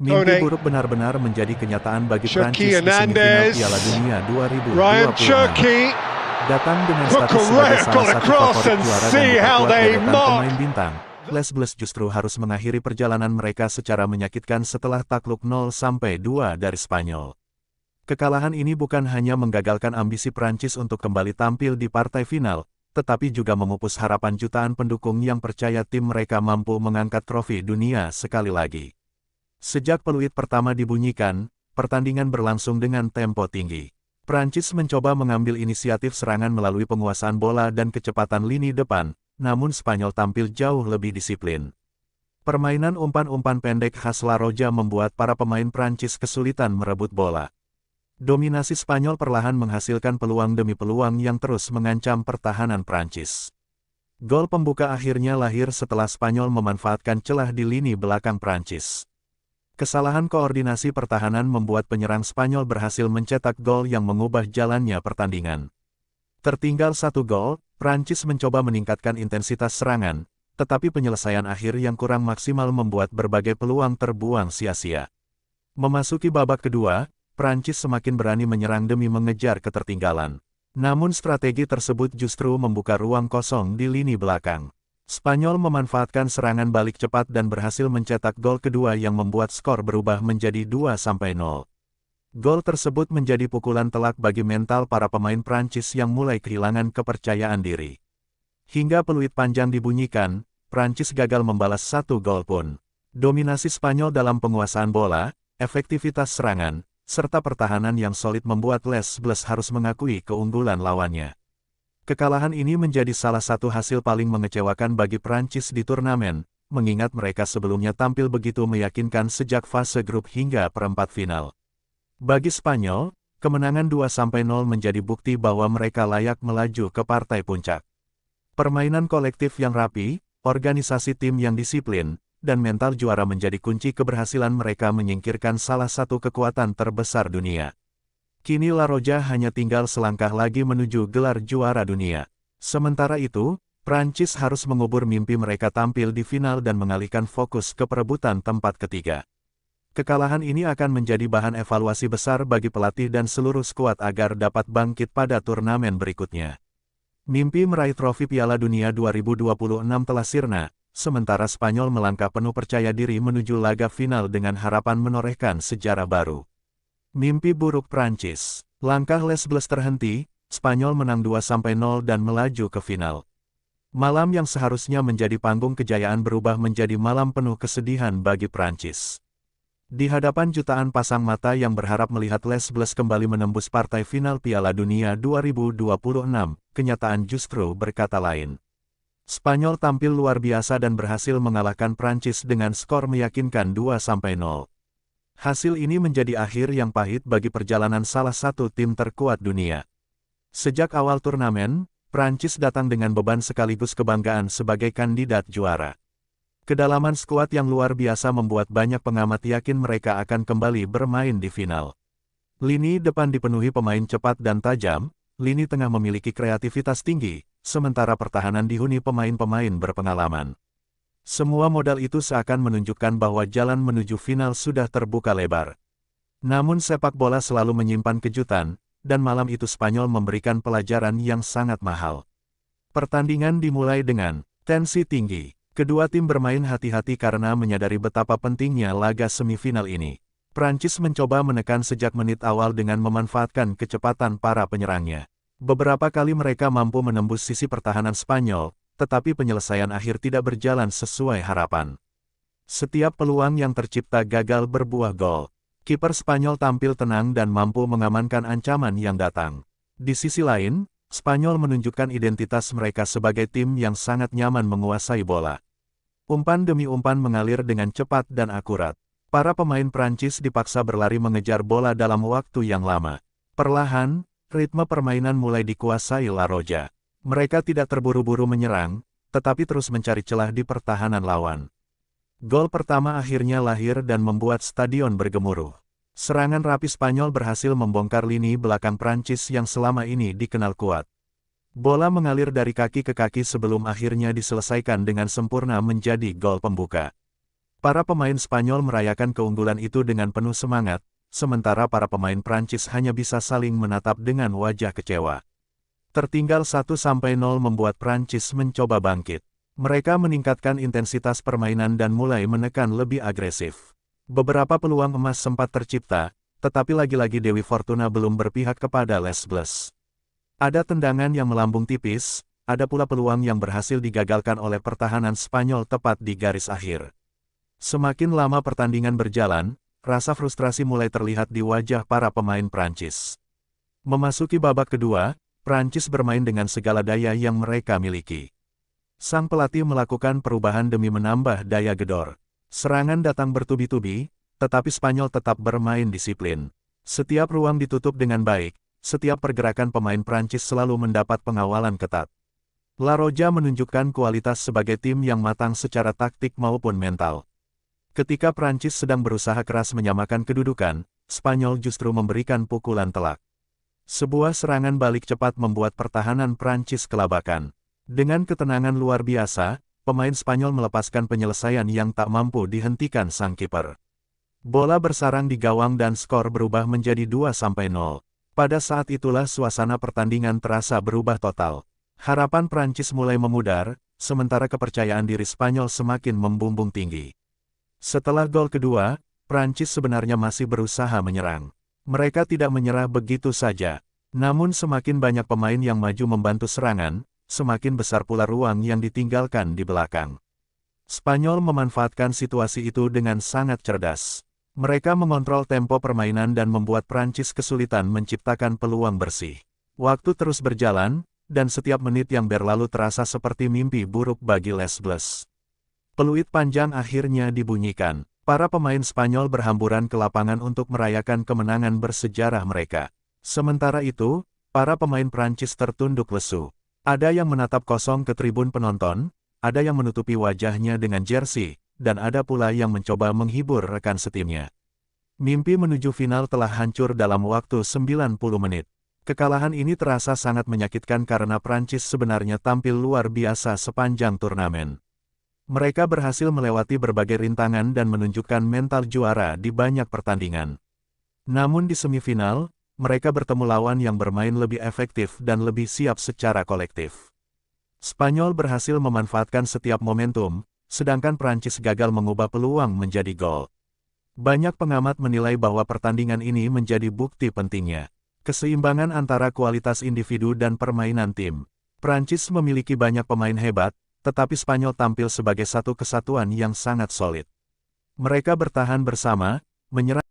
Mimpi Kone, buruk benar-benar menjadi kenyataan bagi Cherki Prancis di semifinal Hernandez, Piala Dunia Ryan 2026. Cherki, Datang dengan status sebagai Cucurella salah got satu across favorit and juara dan see how diperkuat they deretan mark. pemain bintang, Les Bleus justru harus mengakhiri perjalanan mereka secara menyakitkan setelah takluk 0-2 dari Spanyol. Kekalahan ini bukan hanya menggagalkan ambisi Prancis untuk kembali tampil di partai final, tetapi juga memupus harapan jutaan pendukung yang percaya tim mereka mampu mengangkat trofi dunia sekali lagi. Sejak peluit pertama dibunyikan, pertandingan berlangsung dengan tempo tinggi. Prancis mencoba mengambil inisiatif serangan melalui penguasaan bola dan kecepatan lini depan, namun Spanyol tampil jauh lebih disiplin. Permainan umpan-umpan pendek khas La Roja membuat para pemain Prancis kesulitan merebut bola. Dominasi Spanyol perlahan menghasilkan peluang demi peluang yang terus mengancam pertahanan Prancis. Gol pembuka akhirnya lahir setelah Spanyol memanfaatkan celah di lini belakang Prancis. Kesalahan koordinasi pertahanan membuat penyerang Spanyol berhasil mencetak gol yang mengubah jalannya pertandingan. Tertinggal 1 gol, Prancis mencoba meningkatkan intensitas serangan, tetapi penyelesaian akhir yang kurang maksimal membuat berbagai peluang terbuang sia-sia. Memasuki babak kedua, Prancis semakin berani menyerang demi mengejar ketertinggalan. Namun strategi tersebut justru membuka ruang kosong di lini belakang. Spanyol memanfaatkan serangan balik cepat dan berhasil mencetak gol kedua yang membuat skor berubah menjadi 2-0. Gol tersebut menjadi pukulan telak bagi mental para pemain Prancis yang mulai kehilangan kepercayaan diri. Hingga peluit panjang dibunyikan, Prancis gagal membalas 1 gol pun. Dominasi Spanyol dalam penguasaan bola, efektivitas serangan, serta pertahanan yang solid membuat Les Bleus harus mengakui keunggulan lawannya. Kekalahan ini menjadi salah satu hasil paling mengecewakan bagi Prancis di turnamen, mengingat mereka sebelumnya tampil begitu meyakinkan sejak fase grup hingga perempat final. Bagi Spanyol, kemenangan 2-0 menjadi bukti bahwa mereka layak melaju ke partai puncak. Permainan kolektif yang rapi, organisasi tim yang disiplin, dan mental juara menjadi kunci keberhasilan mereka menyingkirkan salah satu kekuatan terbesar dunia. Kini La Roja hanya tinggal selangkah lagi menuju gelar juara dunia. Sementara itu, Prancis harus mengubur mimpi mereka tampil di final dan mengalihkan fokus ke perebutan tempat ketiga. Kekalahan ini akan menjadi bahan evaluasi besar bagi pelatih dan seluruh skuad agar dapat bangkit pada turnamen berikutnya. Mimpi meraih trofi Piala Dunia 2026 telah sirna, sementara Spanyol melangkah penuh percaya diri menuju laga final dengan harapan menorehkan sejarah baru. Mimpi buruk Prancis. Langkah Les Bleus terhenti, Spanyol menang 2-0 dan melaju ke final. Malam yang seharusnya menjadi panggung kejayaan berubah menjadi malam penuh kesedihan bagi Prancis. Di hadapan jutaan pasang mata yang berharap melihat Les Bleus kembali menembus partai final Piala Dunia 2026, kenyataan justru berkata lain. Spanyol tampil luar biasa dan berhasil mengalahkan Prancis dengan skor meyakinkan 2-0. Hasil ini menjadi akhir yang pahit bagi perjalanan salah satu tim terkuat dunia. Sejak awal turnamen, Prancis datang dengan beban sekaligus kebanggaan sebagai kandidat juara. Kedalaman skuad yang luar biasa membuat banyak pengamat yakin mereka akan kembali bermain di final. Lini depan dipenuhi pemain cepat dan tajam, lini tengah memiliki kreativitas tinggi, sementara pertahanan dihuni pemain-pemain berpengalaman. Semua modal itu seakan menunjukkan bahwa jalan menuju final sudah terbuka lebar. Namun sepak bola selalu menyimpan kejutan, dan malam itu Spanyol memberikan pelajaran yang sangat mahal. Pertandingan dimulai dengan tensi tinggi. Kedua tim bermain hati-hati karena menyadari betapa pentingnya laga semifinal ini. Prancis mencoba menekan sejak menit awal dengan memanfaatkan kecepatan para penyerangnya. Beberapa kali mereka mampu menembus sisi pertahanan Spanyol, tetapi penyelesaian akhir tidak berjalan sesuai harapan. Setiap peluang yang tercipta gagal berbuah gol. Kiper Spanyol tampil tenang dan mampu mengamankan ancaman yang datang. Di sisi lain, Spanyol menunjukkan identitas mereka sebagai tim yang sangat nyaman menguasai bola. Umpan demi umpan mengalir dengan cepat dan akurat. Para pemain Prancis dipaksa berlari mengejar bola dalam waktu yang lama. Perlahan, ritme permainan mulai dikuasai La Roja. Mereka tidak terburu-buru menyerang, tetapi terus mencari celah di pertahanan lawan. Gol pertama akhirnya lahir dan membuat stadion bergemuruh. Serangan rapi Spanyol berhasil membongkar lini belakang Prancis yang selama ini dikenal kuat. Bola mengalir dari kaki ke kaki sebelum akhirnya diselesaikan dengan sempurna menjadi gol pembuka. Para pemain Spanyol merayakan keunggulan itu dengan penuh semangat, sementara para pemain Prancis hanya bisa saling menatap dengan wajah kecewa. Tertinggal 1-0 membuat Prancis mencoba bangkit. Mereka meningkatkan intensitas permainan dan mulai menekan lebih agresif. Beberapa peluang emas sempat tercipta, tetapi lagi-lagi Dewi Fortuna belum berpihak kepada Les Bleus. Ada tendangan yang melambung tipis, ada pula peluang yang berhasil digagalkan oleh pertahanan Spanyol tepat di garis akhir. Semakin lama pertandingan berjalan, rasa frustrasi mulai terlihat di wajah para pemain Prancis. Memasuki babak kedua, Prancis bermain dengan segala daya yang mereka miliki. Sang pelatih melakukan perubahan demi menambah daya gedor. Serangan datang bertubi-tubi, tetapi Spanyol tetap bermain disiplin. Setiap ruang ditutup dengan baik, setiap pergerakan pemain Prancis selalu mendapat pengawalan ketat. La Roja menunjukkan kualitas sebagai tim yang matang secara taktik maupun mental. Ketika Prancis sedang berusaha keras menyamakan kedudukan, Spanyol justru memberikan pukulan telak. Sebuah serangan balik cepat membuat pertahanan Prancis kelabakan. Dengan ketenangan luar biasa, pemain Spanyol melepaskan penyelesaian yang tak mampu dihentikan sang kiper. Bola bersarang di gawang dan skor berubah menjadi 2-0. Pada saat itulah suasana pertandingan terasa berubah total. Harapan Prancis mulai memudar, sementara kepercayaan diri Spanyol semakin membumbung tinggi. Setelah gol kedua, Prancis sebenarnya masih berusaha menyerang. Mereka tidak menyerah begitu saja. Namun semakin banyak pemain yang maju membantu serangan, semakin besar pula ruang yang ditinggalkan di belakang. Spanyol memanfaatkan situasi itu dengan sangat cerdas. Mereka mengontrol tempo permainan dan membuat Prancis kesulitan menciptakan peluang bersih. Waktu terus berjalan, dan setiap menit yang berlalu terasa seperti mimpi buruk bagi Les Bleus. Peluit panjang akhirnya dibunyikan. Para pemain Spanyol berhamburan ke lapangan untuk merayakan kemenangan bersejarah mereka. Sementara itu, para pemain Prancis tertunduk lesu. Ada yang menatap kosong ke tribun penonton, ada yang menutupi wajahnya dengan jersey, dan ada pula yang mencoba menghibur rekan setimnya. Mimpi menuju final telah hancur dalam waktu 90 menit. Kekalahan ini terasa sangat menyakitkan karena Prancis sebenarnya tampil luar biasa sepanjang turnamen. Mereka berhasil melewati berbagai rintangan dan menunjukkan mental juara di banyak pertandingan. Namun di semifinal, mereka bertemu lawan yang bermain lebih efektif dan lebih siap secara kolektif. Spanyol berhasil memanfaatkan setiap momentum, sedangkan Prancis gagal mengubah peluang menjadi gol. Banyak pengamat menilai bahwa pertandingan ini menjadi bukti pentingnya keseimbangan antara kualitas individu dan permainan tim. Prancis memiliki banyak pemain hebat, tetapi Spanyol tampil sebagai satu kesatuan yang sangat solid. Mereka bertahan bersama, menyerang